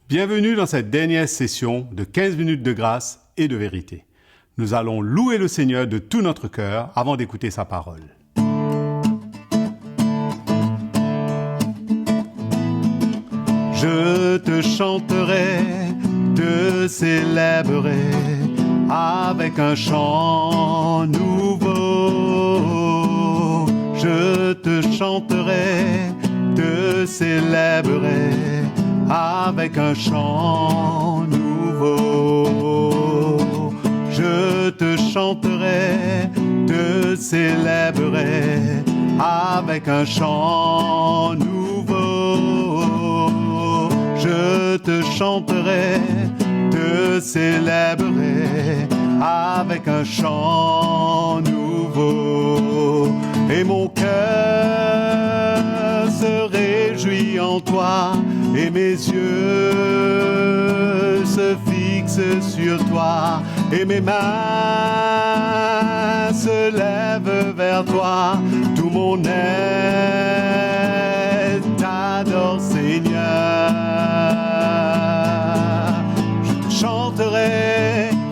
Bienvenue dans cette dernière session de 15 minutes de grâce et de vérité. Nous allons louer le Seigneur de tout notre cœur avant d'écouter sa parole. Je te chanterai, te célébrerai avec un chant nouveau. Je te chanterai, te célébrerai avec un chant nouveau. Je te chanterai, te célébrerai avec un chant nouveau. Je te chanterai, te célébrerai avec un chant nouveau. Et mon cœur se réjouit en toi, et mes yeux se fixent sur toi, et mes mains se lèvent vers toi. Tout mon être t'adore, Seigneur.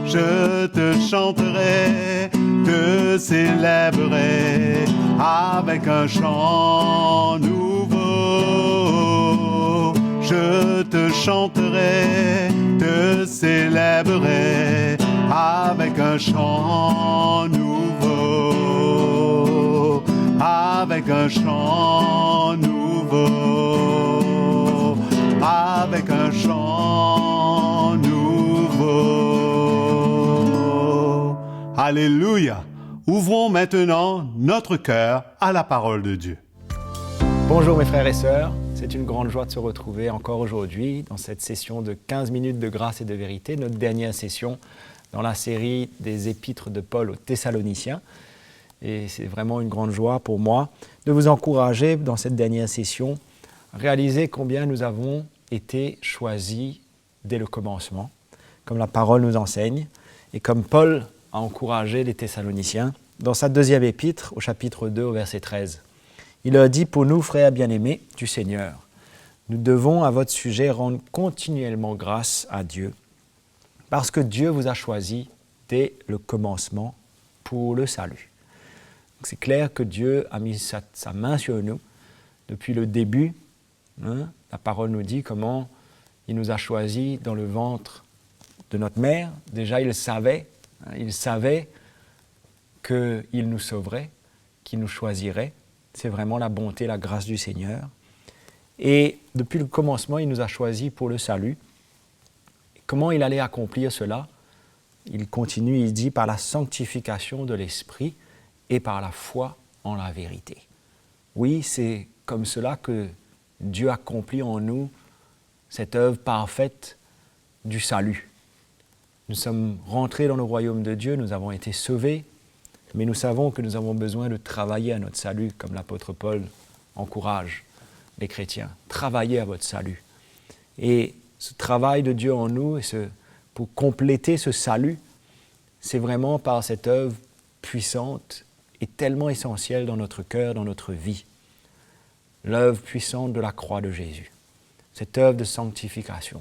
Je te chanterai, te célébrerai avec un chant nouveau. Je te chanterai, te célébrerai avec un chant nouveau. Avec un chant nouveau. Avec un chant nouveau. Alléluia! Ouvrons maintenant notre cœur à la parole de Dieu. Bonjour mes frères et sœurs, c'est une grande joie de se retrouver encore aujourd'hui dans cette session de 15 minutes de grâce et de vérité, notre dernière session dans la série des épîtres de Paul aux Thessaloniciens. Et c'est vraiment une grande joie pour moi de vous encourager dans cette dernière session à réaliser combien nous avons été choisis dès le commencement, comme la parole nous enseigne, et comme Paul a encouragé les Thessaloniciens dans sa deuxième épître au chapitre 2 au verset 13. Il leur dit « Pour nous, frères bien-aimés du Seigneur, nous devons à votre sujet rendre continuellement grâce à Dieu, parce que Dieu vous a choisi dès le commencement pour le salut. » C'est clair que Dieu a mis sa main sur nous depuis le début. La parole nous dit comment il nous a choisis dans le ventre de notre mère. Déjà, il savait qu'il nous sauverait, qu'il nous choisirait. C'est vraiment la bonté, la grâce du Seigneur. Et depuis le commencement, il nous a choisis pour le salut. Comment il allait accomplir cela? Il continue, il dit, par la sanctification de l'Esprit et par la foi en la vérité. Oui, c'est comme cela que Dieu accomplit en nous cette œuvre parfaite du salut. Nous sommes rentrés dans le royaume de Dieu, nous avons été sauvés, mais nous savons que nous avons besoin de travailler à notre salut, comme l'apôtre Paul encourage les chrétiens. Travaillez à votre salut. Et ce travail de Dieu en nous, pour compléter ce salut, c'est vraiment par cette œuvre puissante et tellement essentielle dans notre cœur, dans notre vie. L'œuvre puissante de la croix de Jésus. Cette œuvre de sanctification.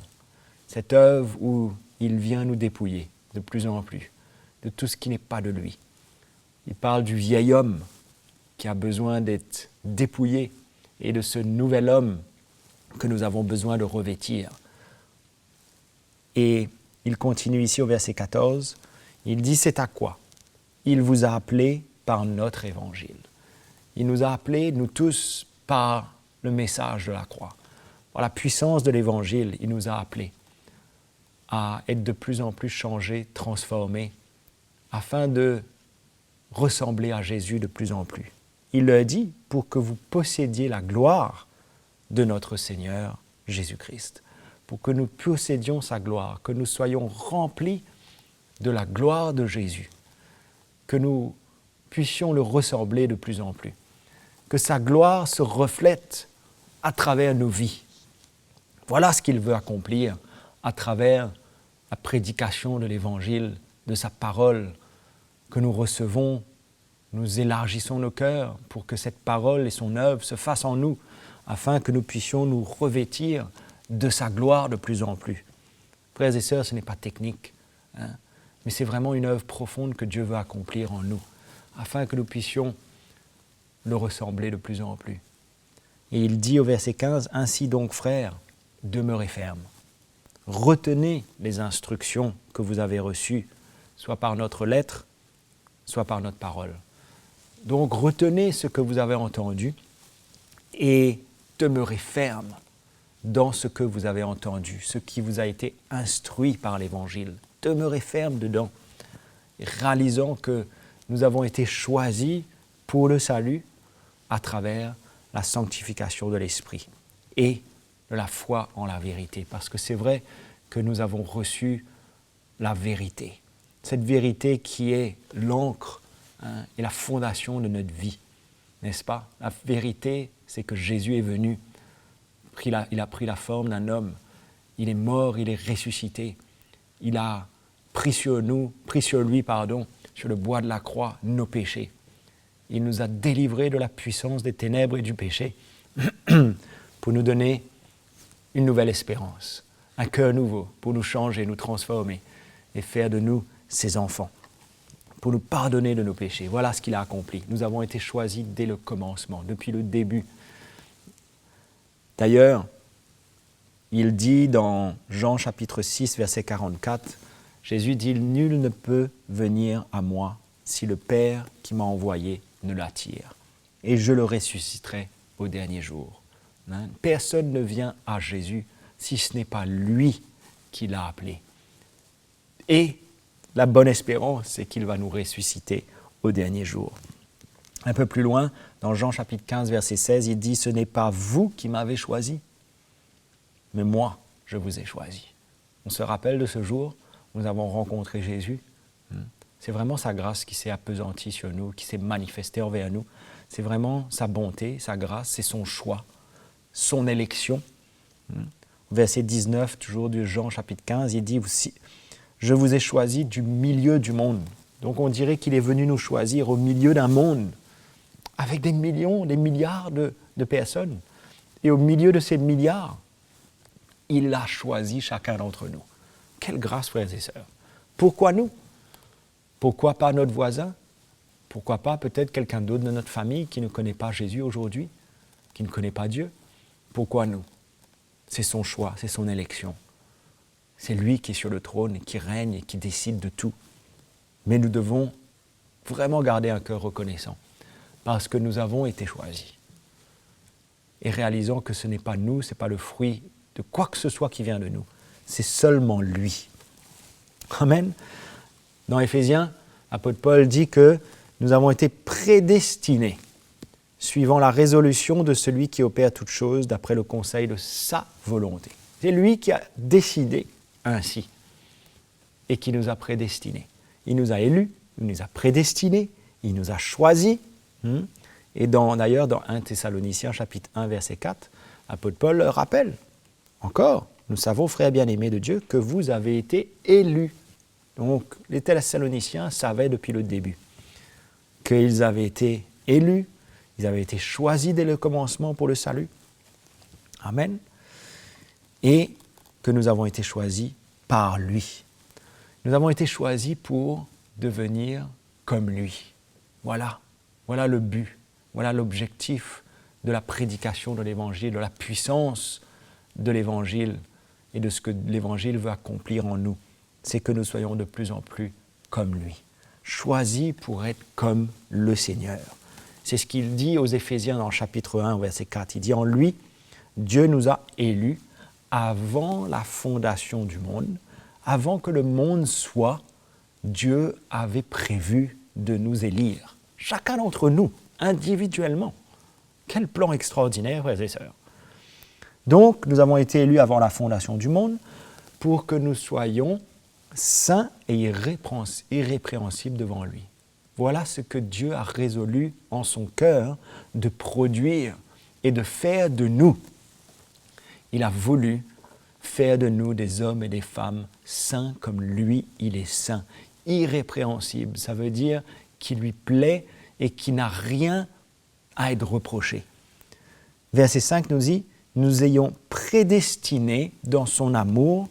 Cette œuvre où il vient nous dépouiller de plus en plus de tout ce qui n'est pas de lui. Il parle du vieil homme qui a besoin d'être dépouillé et de ce nouvel homme que nous avons besoin de revêtir. Et il continue ici au verset 14, il dit « C'est à quoi il vous a appelés par notre évangile. » Il nous a appelés, nous tous, par le message de la croix. Par la puissance de l'évangile, il nous a appelés à être de plus en plus changés, transformés, afin de ressembler à Jésus de plus en plus. Il leur dit pour que vous possédiez la gloire de notre Seigneur Jésus-Christ, pour que nous possédions sa gloire, que nous soyons remplis de la gloire de Jésus, que nous puissions le ressembler de plus en plus, que sa gloire se reflète à travers nos vies. Voilà ce qu'il veut accomplir à travers la prédication de l'Évangile, de sa parole que nous recevons. Nous élargissons nos cœurs pour que cette parole et son œuvre se fassent en nous, afin que nous puissions nous revêtir de sa gloire de plus en plus. Frères et sœurs, ce n'est pas technique, hein, mais c'est vraiment une œuvre profonde que Dieu veut accomplir en nous, afin que nous puissions le ressembler de plus en plus. Et il dit au verset 15, « Ainsi donc, frères, demeurez fermes. Retenez les instructions que vous avez reçues, soit par notre lettre, soit par notre parole. » Donc retenez ce que vous avez entendu et demeurez fermes dans ce que vous avez entendu, ce qui vous a été instruit par l'Évangile. Demeurez fermes dedans, réalisant que nous avons été choisis pour le salut à travers la sanctification de l'Esprit et de la foi en la vérité. Parce que c'est vrai que nous avons reçu la vérité. Cette vérité qui est l'encre et la fondation de notre vie, n'est-ce pas? La vérité, c'est que Jésus est venu, il a pris la forme d'un homme, il est mort, il est ressuscité, il a pris sur lui, sur le bois de la croix, nos péchés. Il nous a délivrés de la puissance des ténèbres et du péché pour nous donner une nouvelle espérance, un cœur nouveau, pour nous changer, nous transformer et faire de nous ses enfants, pour nous pardonner de nos péchés. Voilà ce qu'il a accompli. Nous avons été choisis dès le commencement, depuis le début. D'ailleurs, il dit dans Jean chapitre 6, verset 44, Jésus dit « Nul ne peut venir à moi si le Père qui m'a envoyé ne l'attire, et je le ressusciterai au dernier jour. » Personne ne vient à Jésus si ce n'est pas lui qui l'a appelé. Et la bonne espérance, c'est qu'il va nous ressusciter au dernier jour. Un peu plus loin, dans Jean chapitre 15, verset 16, il dit « Ce n'est pas vous qui m'avez choisi, mais moi, je vous ai choisi. » On se rappelle de ce jour où nous avons rencontré Jésus. C'est vraiment sa grâce qui s'est appesantie sur nous, qui s'est manifestée envers nous. C'est vraiment sa bonté, sa grâce, c'est son choix, son élection. Verset 19, toujours de Jean chapitre 15, il dit aussi « Je vous ai choisi du milieu du monde. » Donc on dirait qu'il est venu nous choisir au milieu d'un monde, avec des millions, des milliards de personnes. Et au milieu de ces milliards, il a choisi chacun d'entre nous. Quelle grâce, frères et sœurs. Pourquoi nous? Pourquoi pas notre voisin? Pourquoi pas peut-être quelqu'un d'autre de notre famille qui ne connaît pas Jésus aujourd'hui, qui ne connaît pas Dieu? Pourquoi nous? C'est son choix, c'est son élection. C'est lui qui est sur le trône, et qui règne et qui décide de tout. Mais nous devons vraiment garder un cœur reconnaissant, parce que nous avons été choisis. Et réalisant que ce n'est pas nous, ce n'est pas le fruit de quoi que ce soit qui vient de nous. C'est seulement lui. Amen. Dans Éphésiens, l'apôtre Paul dit que nous avons été prédestinés, suivant la résolution de celui qui opère toutes choses d'après le conseil de sa volonté. C'est lui qui a décidé ainsi et qui nous a prédestinés. Il nous a élus, il nous a prédestinés, il nous a choisis. Et d'ailleurs, dans 1 Thessaloniciens, chapitre 1, verset 4, l'apôtre Paul le rappelle. Encore, nous savons, frères bien-aimés de Dieu, que vous avez été élus. Donc, les Thessaloniciens savaient depuis le début qu'ils avaient été élus, ils avaient été choisis dès le commencement pour le salut. Amen. Et que nous avons été choisis par lui. Nous avons été choisis pour devenir comme lui. Voilà le but, voilà l'objectif de la prédication de l'Évangile, de la puissance de l'Évangile et de ce que l'Évangile veut accomplir en nous. C'est que nous soyons de plus en plus comme lui, choisis pour être comme le Seigneur. C'est ce qu'il dit aux Éphésiens dans le chapitre 1, verset 4. Il dit « En lui, Dieu nous a élus avant la fondation du monde, avant que le monde soit, Dieu avait prévu de nous élire. » Chacun d'entre nous, individuellement. Quel plan extraordinaire, frères et sœurs. Donc, nous avons été élus avant la fondation du monde pour que nous soyons saints et irrépréhensibles devant lui. Voilà ce que Dieu a résolu en son cœur de produire et de faire de nous. Il a voulu faire de nous des hommes et des femmes saints comme lui, il est saint, irrépréhensible. Ça veut dire qu'il lui plaît et qu'il n'a rien à être reproché. Verset 5 nous dit « nous ayons prédestinés dans son amour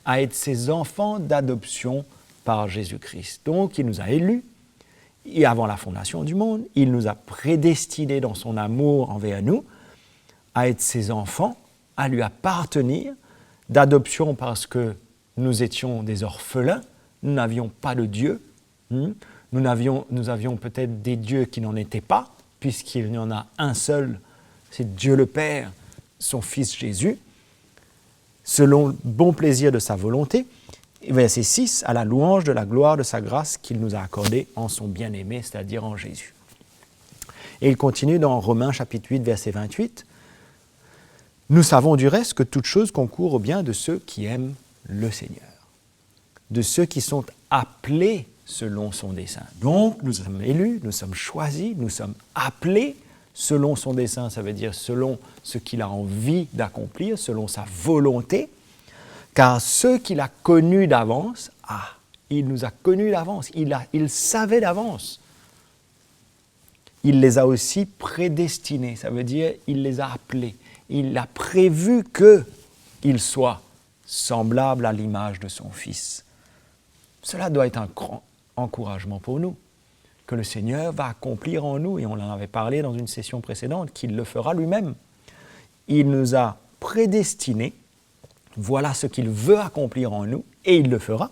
à être ses enfants d'adoption par Jésus-Christ. Donc, il nous a élus, et avant la fondation du monde, il nous a prédestinés dans son amour envers nous à être ses enfants, à lui appartenir, d'adoption parce que nous étions des orphelins, nous n'avions pas de Dieu, nous avions peut-être des dieux qui n'en étaient pas, puisqu'il y en a un seul, c'est Dieu le Père, son Fils Jésus, selon le bon plaisir de sa volonté. Verset 6, à la louange de la gloire de sa grâce qu'il nous a accordée en son bien-aimé, c'est-à-dire en Jésus. Et il continue dans Romains chapitre 8, verset 28. Nous savons du reste que toute chose concourt au bien de ceux qui aiment le Seigneur, de ceux qui sont appelés selon son dessein. Donc, nous sommes élus, nous sommes choisis, nous sommes appelés selon son dessein, ça veut dire selon ce qu'il a envie d'accomplir, selon sa volonté, car ceux qu'il a connus d'avance, il nous a connus d'avance, il savait d'avance. Il les a aussi prédestinés, ça veut dire il les a appelés. Il a prévu qu'ils soient semblables à l'image de son Fils. Cela doit être un grand encouragement pour nous, que le Seigneur va accomplir en nous, et on en avait parlé dans une session précédente, qu'il le fera lui-même. Il nous a prédestinés, voilà ce qu'il veut accomplir en nous, et il le fera,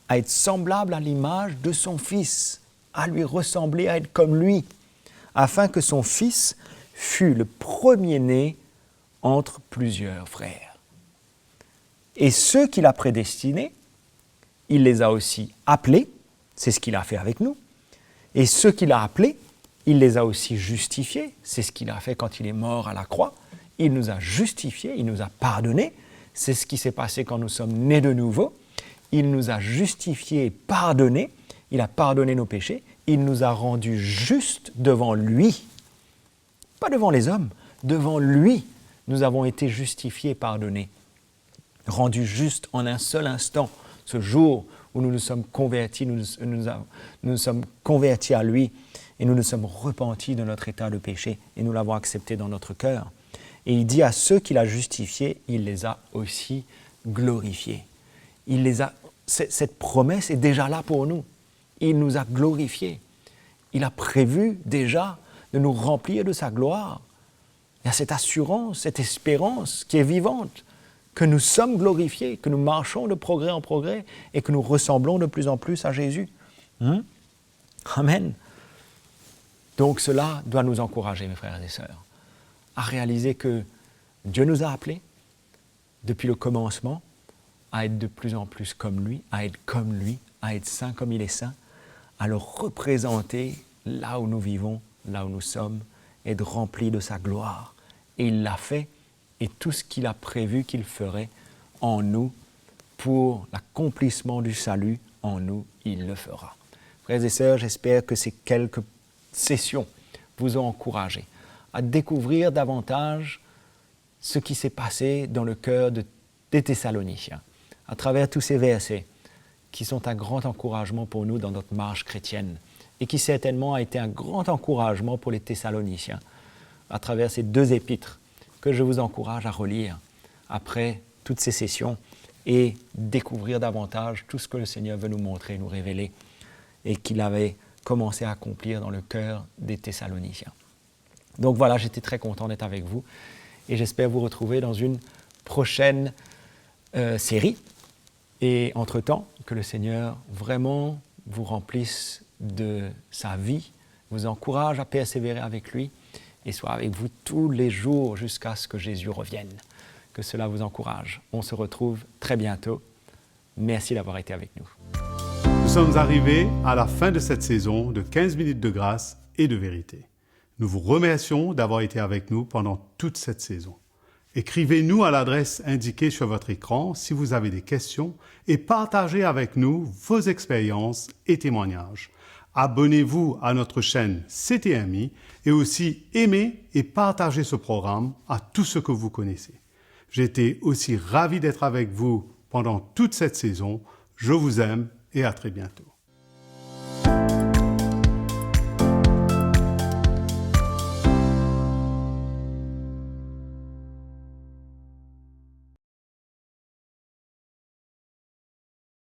à être semblable à l'image de son Fils, à lui ressembler, à être comme lui, afin que son Fils fût le premier-né entre plusieurs frères. Et ceux qu'il a prédestinés, il les a aussi appelés, c'est ce qu'il a fait avec nous, et ceux qu'il a appelés, il les a aussi justifiés, c'est ce qu'il a fait quand il est mort à la croix, il nous a justifiés, il nous a pardonnés, c'est ce qui s'est passé quand nous sommes nés de nouveau, il nous a justifiés et pardonnés, il a pardonné nos péchés, il nous a rendus justes devant lui, pas devant les hommes, devant lui, nous avons été justifiés et pardonnés, rendus justes en un seul instant, ce jour où nous nous sommes convertis, nous nous sommes convertis à lui et nous nous sommes repentis de notre état de péché et nous l'avons accepté dans notre cœur. Et il dit à ceux qu'il a justifiés, il les a aussi glorifiés. Cette promesse est déjà là pour nous. Il nous a glorifiés. Il a prévu déjà de nous remplir de sa gloire. Il y a cette assurance, cette espérance qui est vivante, que nous sommes glorifiés, que nous marchons de progrès en progrès et que nous ressemblons de plus en plus à Jésus. Amen. Donc cela doit nous encourager, mes frères et sœurs, à réaliser que Dieu nous a appelés depuis le commencement à être de plus en plus comme lui, à être comme lui, à être saint comme il est saint, à le représenter là où nous vivons, là où nous sommes, être remplis de sa gloire. Et il l'a fait, et tout ce qu'il a prévu qu'il ferait en nous pour l'accomplissement du salut en nous, il le fera. Frères et sœurs, j'espère que ces quelques sessions vous ont encouragé à découvrir davantage ce qui s'est passé dans le cœur des Thessaloniciens, à travers tous ces versets qui sont un grand encouragement pour nous dans notre marche chrétienne et qui certainement a été un grand encouragement pour les Thessaloniciens à travers ces deux épîtres que je vous encourage à relire après toutes ces sessions et découvrir davantage tout ce que le Seigneur veut nous montrer, nous révéler et qu'il avait commencé à accomplir dans le cœur des Thessaloniciens. Donc voilà, j'étais très content d'être avec vous et j'espère vous retrouver dans une prochaine série. Et entre-temps, que le Seigneur vraiment vous remplisse de sa vie, vous encourage à persévérer avec lui et soit avec vous tous les jours jusqu'à ce que Jésus revienne. Que cela vous encourage. On se retrouve très bientôt. Merci d'avoir été avec nous. Nous sommes arrivés à la fin de cette saison de 15 minutes de grâce et de vérité. Nous vous remercions d'avoir été avec nous pendant toute cette saison. Écrivez-nous à l'adresse indiquée sur votre écran si vous avez des questions et partagez avec nous vos expériences et témoignages. Abonnez-vous à notre chaîne CTMI et aussi aimez et partagez ce programme à tous ceux que vous connaissez. J'ai été aussi ravi d'être avec vous pendant toute cette saison. Je vous aime et à très bientôt.